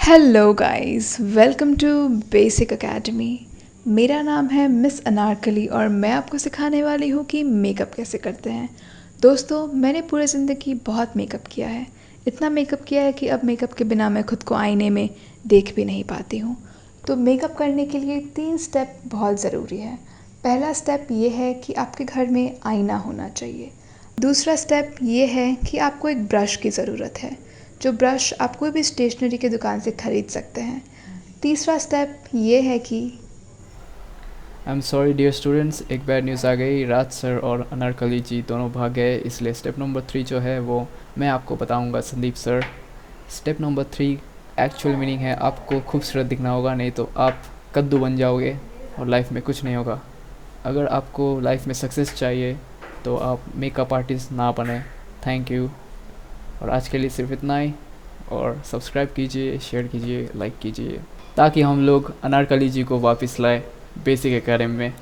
Hello guys, welcome to Basic Academy. मेरा नाम है मिस अनारकली और मैं आपको सिखाने वाली हूँ कि मेकअप कैसे करते हैं। दोस्तों, मैंने पूरी ज़िंदगी बहुत मेकअप किया है। इतना मेकअप किया है कि अब मेकअप के बिना मैं खुद को आईने में देख भी नहीं पाती हूँ। तो मेकअप करने के लिए 3 स्टेप बहुत ज़रूरी है। पहला स्टेप ये है कि आपके घर में आईना होना चाहिए। दूसरा स्टेप ये है कि आपको एक ब्रश की ज़रूरत है, जो ब्रश आप कोई भी स्टेशनरी की दुकान से ख़रीद सकते हैं। तीसरा स्टेप ये है कि I am sorry dear students, एक बैड न्यूज़ आ गई। राज सर और अनारकली जी दोनों भाग गए, इसलिए स्टेप नंबर 3 जो है वो मैं आपको बताऊंगा Sandeep sir. Step number 3 actual meaning है आपको खूबसूरत दिखना होगा, नहीं तो आप कद्दू बन जाओगे और लाइफ में कुछ नहीं होगा। अगर आपको लाइफ में सक्सेस चाहिए तो आप मेकअप आर्टिस्ट ना बने। Thank you. और आज के लिए सिर्फ इतना ही। और सब्सक्राइब कीजिए, शेयर कीजिए, लाइक कीजिए, ताकि हम लोग अनारकली जी को वापस लाए बेसिक एकेडमी में।